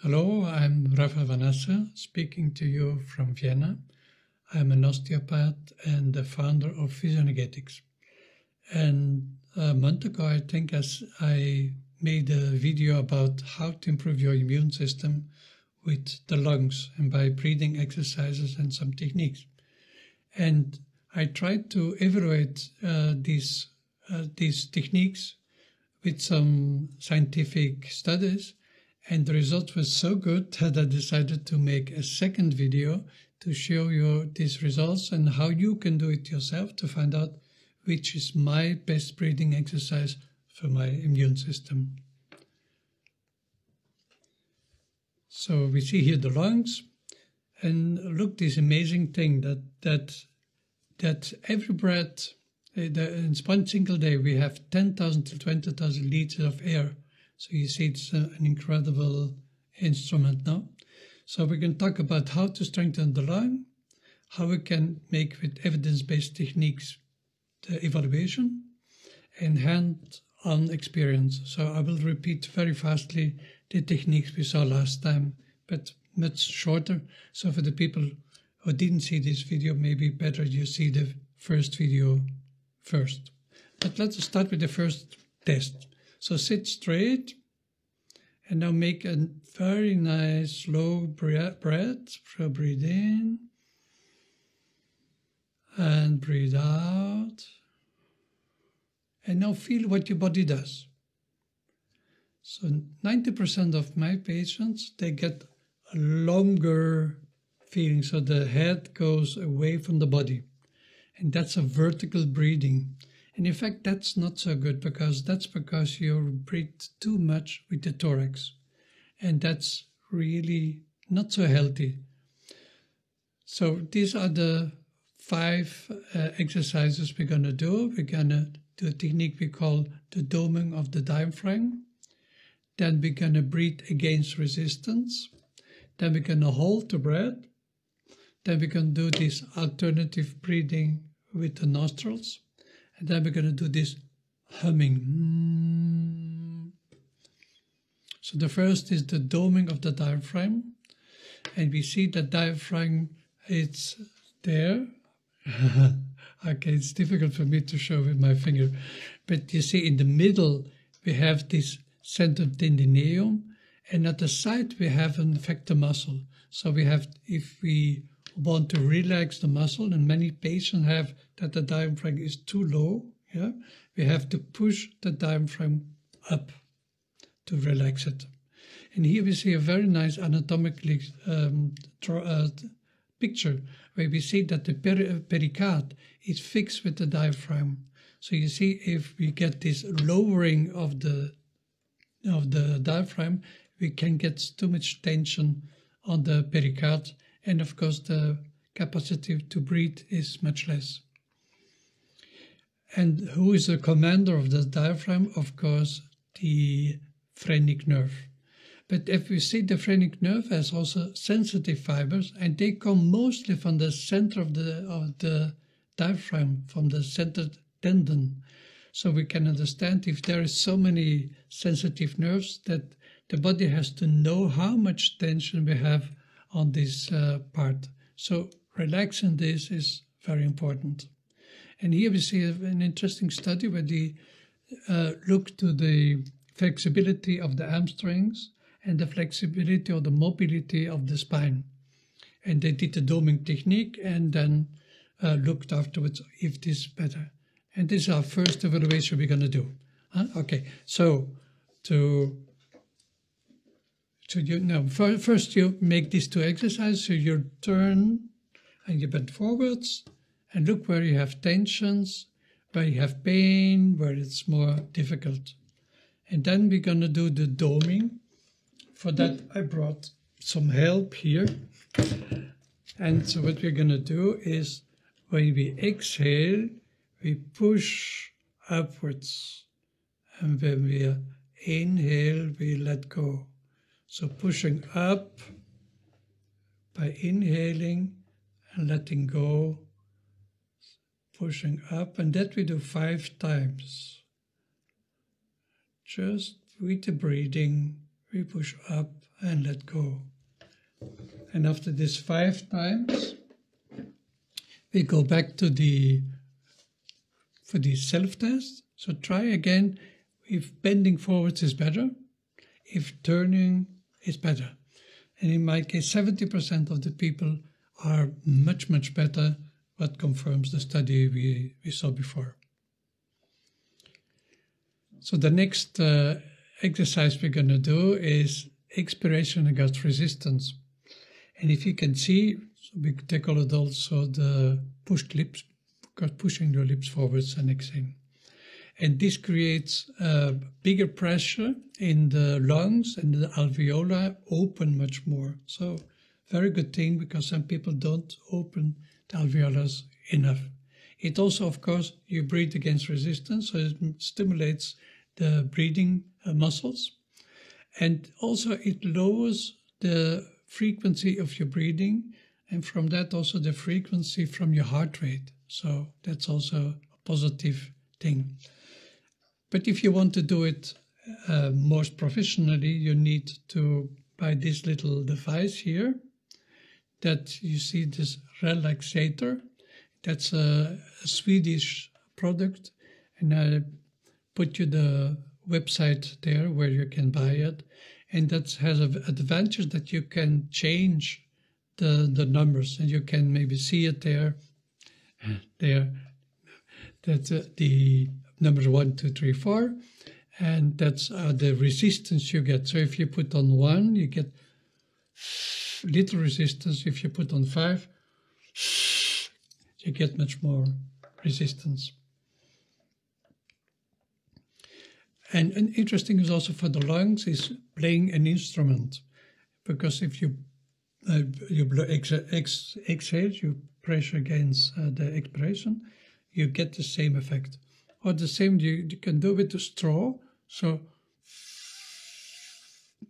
Hello, I'm Raphael Van Assche, speaking to you from Vienna. I'm an osteopath and the founder of Physioenergetics. And a month ago, I think, I made a video about how to improve your immune system with the lungs and by breathing exercises and some techniques. And I tried to evaluate these techniques with some scientific studies, and the result was so good that I decided to make a second video to show you these results and how you can do it yourself to find out which is my best breathing exercise for my immune system. So we see here the lungs, and look, this amazing thing that every breath, in one single day, we have 10,000 to 20,000 liters of air. So you see it's an incredible instrument now. So we can talk about how to strengthen the lung, how we can make with evidence-based techniques the evaluation, and hand-on experience. So I will repeat very fastly the techniques we saw last time, but much shorter. So for the people who didn't see this video, maybe better you see the first video first. But let's start with the first test. So sit straight and now make a very nice slow breath. So breathe in and breathe out. And now feel what your body does. So 90% of my patients, they get a longer feeling. So the head goes away from the body. And that's a vertical breathing. And in fact, that's not so good because you breathe too much with the thorax. And that's really not so healthy. So these are the 5 exercises we're going to do. We're going to do a technique we call the doming of the diaphragm. Then we're going to breathe against resistance. Then we're going to hold the breath. Then we're going to do this alternative breathing with the nostrils. And then we're going to do this humming. So the first is the doming of the diaphragm. And we see the diaphragm, it's there. Okay, it's difficult for me to show with my finger. But you see in the middle, we have this central tendineum. And at the side, we have an effector muscle. So we have, if we want to relax the muscle, and many patients have that the diaphragm is too low, we have to push the diaphragm up to relax it. And here we see a very nice anatomically picture where we see that the pericard is fixed with the diaphragm. So you see, if we get this lowering of the diaphragm, we can get too much tension on the pericard, and of course the capacity to breathe is much less. And who is the commander of the diaphragm? Of course, the phrenic nerve. But if we see the phrenic nerve has also sensitive fibers, and they come mostly from the center of the diaphragm, from the center tendon. So we can understand if there is so many sensitive nerves that the body has to know how much tension we have on this part. So relaxing this is very important. And here we see an interesting study where they look to the flexibility of the hamstrings and the flexibility or the mobility of the spine. And they did the doming technique and then looked afterwards if this is better. And this is our first evaluation we're going to do. Okay, so first you make these 2 exercises. So you turn and you bend forwards and look where you have tensions, where you have pain, where it's more difficult. And then we're going to do the doming. For that, I brought some help here. And so what we're going to do is when we exhale, we push upwards. And when we inhale, we let go. So pushing up by inhaling and letting go, pushing up, and that we do 5 times. Just with the breathing we push up and let go. And after this 5 times, we go back to for the self-test. So try again if bending forwards is better, if turning is better. And in my case, 70% of the people are much, much better, what confirms the study we saw before. So the next exercise we're going to do is expiration against resistance. And if you can see, so we call it also the pushed lips, because pushing your lips forwards and exhaling. And this creates bigger pressure in the lungs, and the alveoli open much more. So very good thing, because some people don't open the alveolus enough. It also, of course, you breathe against resistance, so it stimulates the breathing muscles. And also it lowers the frequency of your breathing, and from that also the frequency from your heart rate. So that's also a positive thing. But if you want to do it more professionally, you need to buy this little device here that you see, this relaxator. That's a Swedish product, and I put you the website there where you can buy it. And that has an advantage that you can change the numbers, and you can maybe see it there. That's the numbers 1, 2, 3, 4, and that's the resistance you get. So if you put on 1, you get little resistance. If you put on 5, you get much more resistance. And interesting is also for the lungs is playing an instrument, because if you exhale, you pressure against the expiration, you get the same effect. Or the same you can do with the straw. So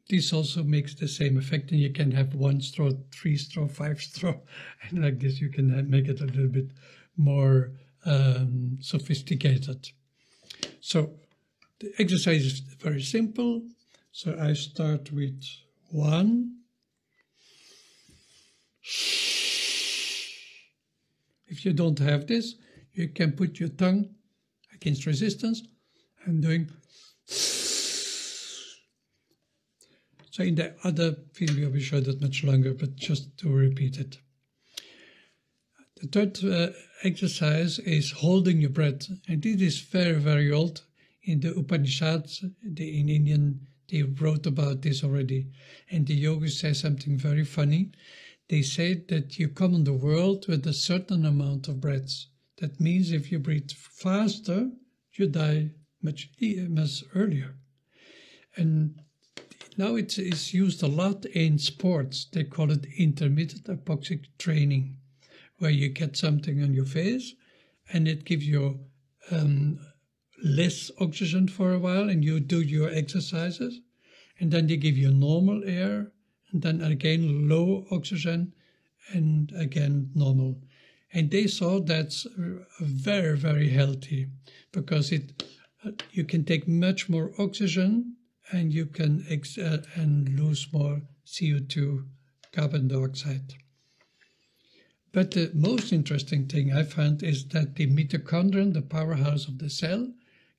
this also makes the same effect, and you can have 1 straw, 3 straw, 5 straw, and like this you can make it a little bit more sophisticated. So the exercise is very simple. So I start with 1. If you don't have this, you can put your tongue against resistance and doing. So in the other video we showed it much longer, but just to repeat it. The third exercise is holding your breath, and this is very, very old. In the Upanishads, in Indian, they wrote about this already. And the yogis say something very funny. They say that you come in the world with a certain amount of breaths. That means if you breathe faster, you die much earlier. And now it's used a lot in sports. They call it intermittent hypoxic training, where you get something on your face and it gives you less oxygen for a while, and you do your exercises, and then they give you normal air, and then again low oxygen, and again normal. And they saw that's very, very healthy, because you can take much more oxygen, and you can and lose more CO2, carbon dioxide. But the most interesting thing I found is that the mitochondrion, the powerhouse of the cell,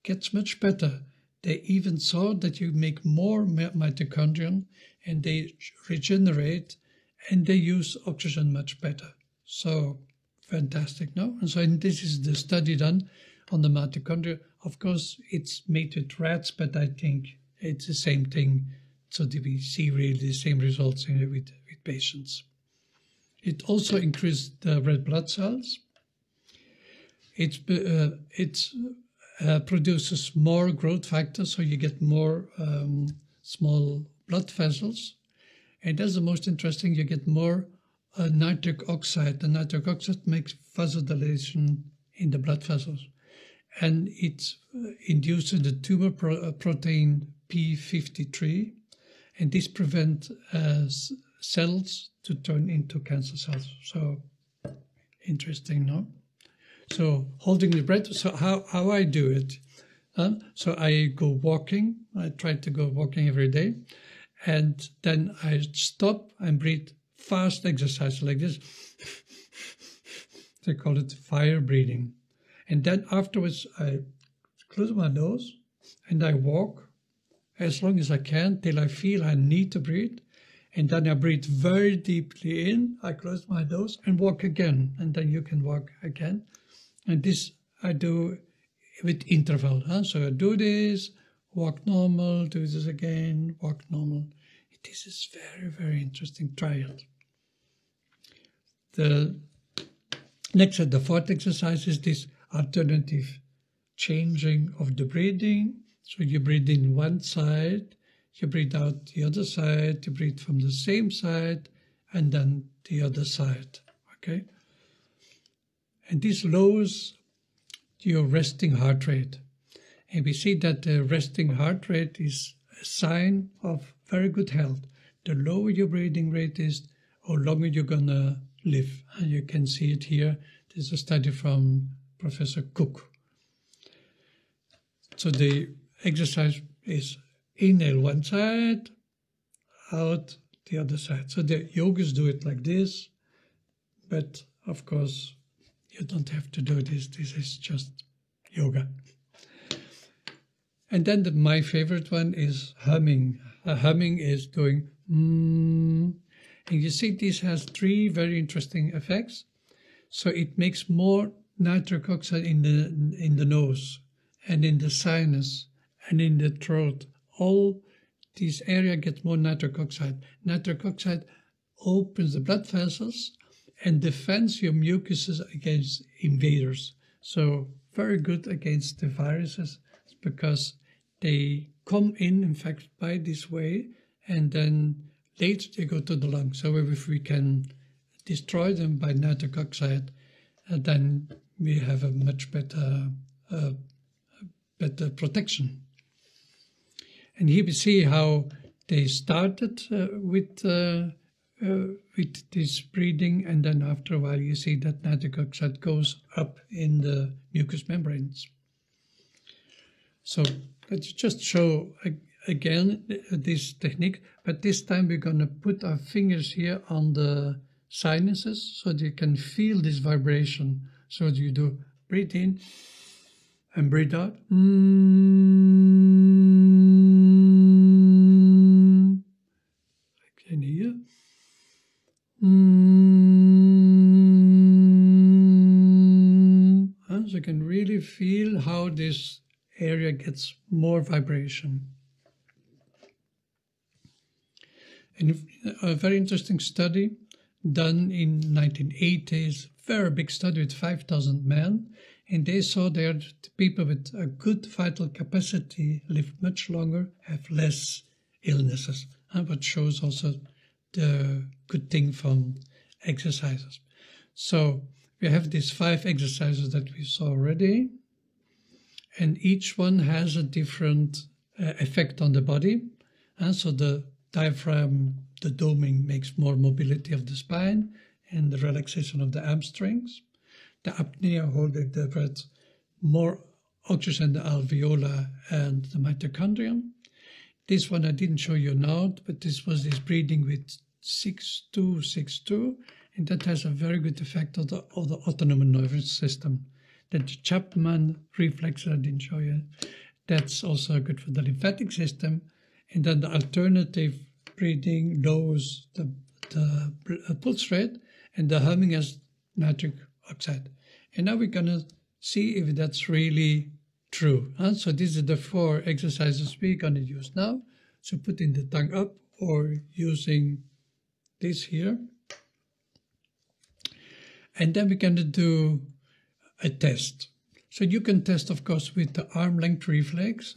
gets much better. They even saw that you make more mitochondrion, and they regenerate, and they use oxygen much better. So fantastic, no? And so this is the study done on the mitochondria. Of course, it's made with rats, but I think it's the same thing. So we see really the same results with patients. It also increased the red blood cells. It produces more growth factors, so you get more small blood vessels. And that's the most interesting. You get more nitric oxide. The nitric oxide makes vasodilation in the blood vessels. And it induces the tumor protein P53. And this prevents cells to turn into cancer cells. So interesting, no? So holding the breath. So how I do it? So I go walking. I try to go walking every day. And then I stop and breathe fast exercise like this. They call it fire breathing. And then afterwards I close my nose and I walk as long as I can till I feel I need to breathe. And then I breathe very deeply in, I close my nose and walk again. And then you can walk again. And this I do with interval. So I do this, walk normal, do this again, walk normal. This is very, very interesting. Try it. The next, the fourth exercise is this alternative changing of the breathing. So you breathe in one side, you breathe out the other side, you breathe from the same side, and then the other side, okay? And this lowers your resting heart rate. And we see that the resting heart rate is a sign of very good health. The lower your breathing rate is, the longer you're gonna live. And you can see it here. There's a study from Professor Cook. So the exercise is inhale one side, out the other side. So the yogis do it like this, but of course you don't have to do this. This is just yoga. And then my favorite one is humming. Humming is doing and you see this has three very interesting effects. So it makes more nitric oxide in the nose and in the sinus and in the throat. All this area gets more nitric oxide. Nitric oxide opens the blood vessels and defends your mucuses against invaders. So very good against the viruses because they come in fact, by this way, and then later they go to the lungs. So if we can destroy them by nitric oxide, then we have a much better protection. And here we see how they started with this breathing, and then after a while you see that nitric oxide goes up in the mucous membranes. So let's just show again this technique, but this time we're going to put our fingers here on the sinuses so that you can feel this vibration. So you do breathe in and breathe out. Again here. So you can really feel how this area gets more vibration. And a very interesting study done in 1980s, very big study with 5,000 men, and they saw that people with a good vital capacity live much longer, have less illnesses, and what shows also the good thing from exercises. So we have these 5 exercises that we saw already, and each one has a different effect on the body. And so the diaphragm, the doming, makes more mobility of the spine and the relaxation of the hamstrings. The apnea, holding the breath, more oxygen in the alveoli and the mitochondrium. This one I didn't show you now, but this was this breathing with 6-2-6-2, and that has a very good effect on the autonomic nervous system. The Chapman reflex I didn't show you, that's also good for the lymphatic system. And then the alternative breathing lowers the pulse rate, and the humming has nitric oxide. And now we're going to see if that's really true. So these are the 4 exercises we're going to use now. So putting the tongue up or using this here. And then we're going to do a test. So you can test, of course, with the arm length reflex.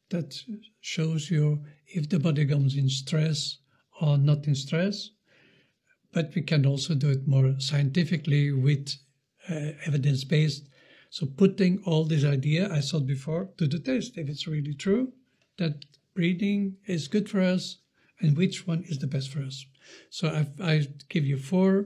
That shows you if the body comes in stress or not in stress. But we can also do it more scientifically with evidence-based. So putting all this idea I saw before to the test, if it's really true that breathing is good for us and which one is the best for us. So I give you four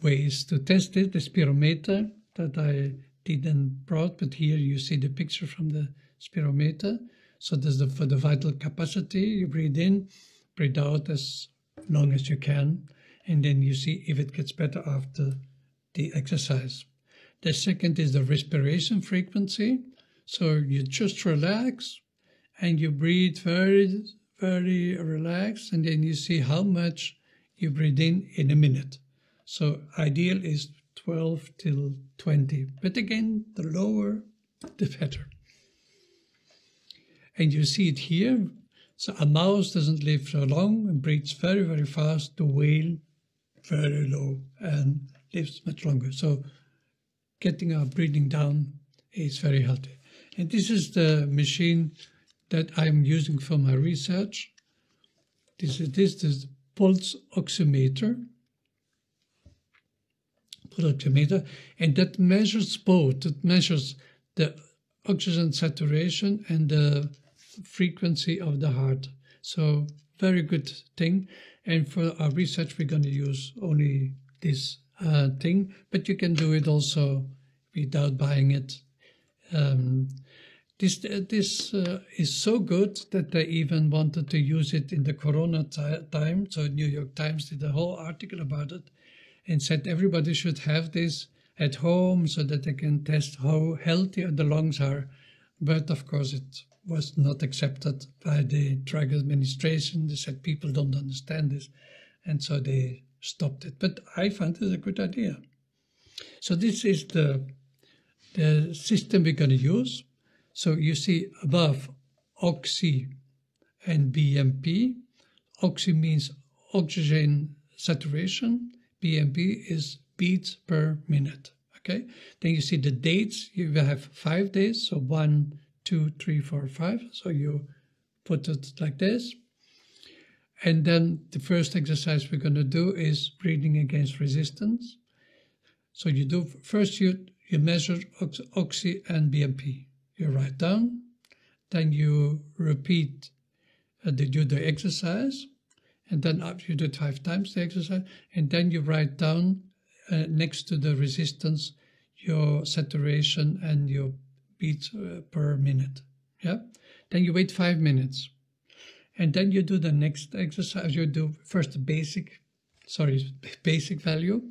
ways to test it. The spirometer that I didn't brought, but here you see the picture from the spirometer. So there's for the vital capacity, you breathe in, breathe out as long as you can, and then you see if it gets better after the exercise. The second is the respiration frequency. So you just relax and you breathe very, very relaxed, and then you see how much you breathe in a minute. So ideal is 12 till 20. But again, the lower, the better. And you see it here. So a mouse doesn't live so long and breathes very, very fast. The whale, very low and lives much longer. So getting our breathing down is very healthy. And this is the machine that I'm using for my research. This is the pulse oximeter. And that measures both. It measures the oxygen saturation and the frequency of the heart. So very good thing. And for our research, we're going to use only this thing, but you can do it also without buying it. This is so good that they even wanted to use it in the corona time. So New York Times did a whole article about it and said everybody should have this at home so that they can test how healthy the lungs are. But of course it was not accepted by the drug administration. They said people don't understand this, and so they stopped it. But I found it a good idea. So this is the system we're going to use. So you see above oxy and BMP. Oxy means oxygen saturation. BMP is beats per minute. Okay. Then you see the dates. You will have 5 days. So 1, 2, 3, 4, 5. So you put it like this. And then the first exercise we're going to do is breathing against resistance. So you do first you measure oxy and BMP. You write down, then you repeat the exercise, and then after you do it 5 times the exercise, and then you write down next to the resistance your saturation and your beats per minute. Yeah. Then you wait 5 minutes. And then you do the next exercise. You do first the basic value.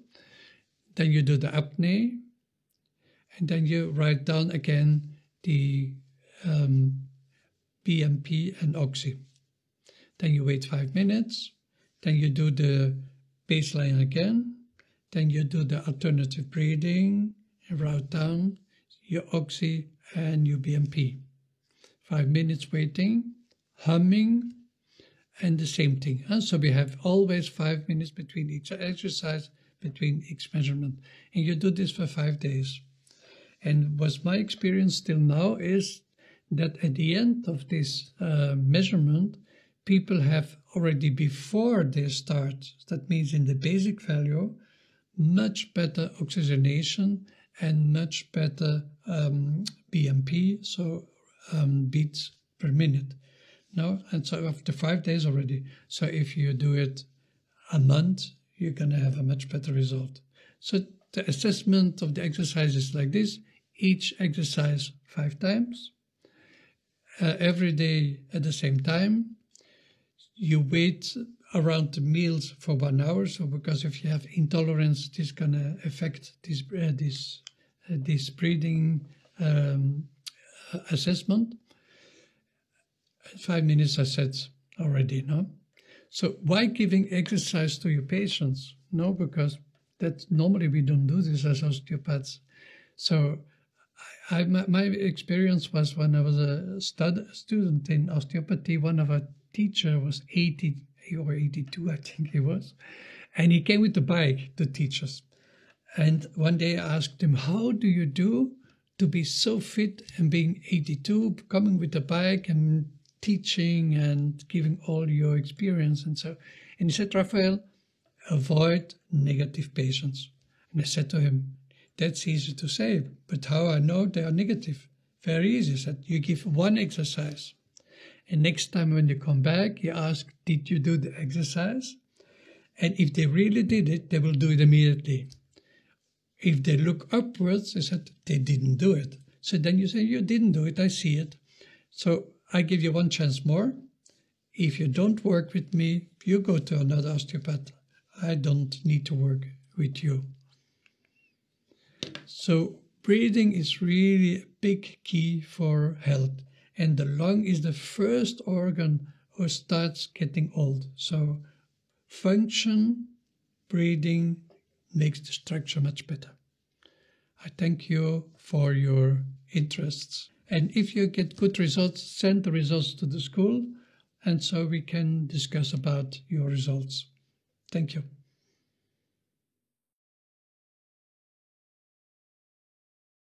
Then you do the apnea. And then you write down again the BMP and oxy. Then you wait 5 minutes. Then you do the baseline again. Then you do the alternative breathing. You write down your oxy and your BMP. 5 minutes waiting, humming, and the same thing. So we have always 5 minutes between each exercise, between each measurement. And you do this for 5 days. And what's my experience till now is that at the end of this measurement, people have already before they start, that means in the basic value, much better oxygenation and much better BMP, so beats per minute. No, and so after 5 days already. So if you do it a month, you're going to have a much better result. So the assessment of the exercise is like this. Each exercise 5 times, every day at the same time. You wait around the meals for 1 hour. So because if you have intolerance, this is going to affect this breathing assessment. 5 minutes, I said already, no? So why giving exercise to your patients? No, because that normally we don't do this as osteopaths. So my experience was when I was a student in osteopathy, one of our teachers was 80 or 82, I think he was. And he came with the bike to teach us. And one day I asked him, how do you do to be so fit and being 82, coming with the bike and teaching and giving all your experience? And he said, Raphael, avoid negative patients. And I said to him, that's easy to say, but how I know they are negative? Very easy. I said, you give 1 exercise. And next time when you come back, you ask, did you do the exercise? And if they really did it, they will do it immediately. If they look upwards, they said, they didn't do it. So then you say, you didn't do it, I see it. So I give you one chance more. If you don't work with me, you go to another osteopath. I don't need to work with you. So breathing is really a big key for health. And the lung is the first organ who starts getting old. So function, breathing makes the structure much better. I thank you for your interests. And if you get good results, send the results to the school, and so we can discuss about your results. Thank you.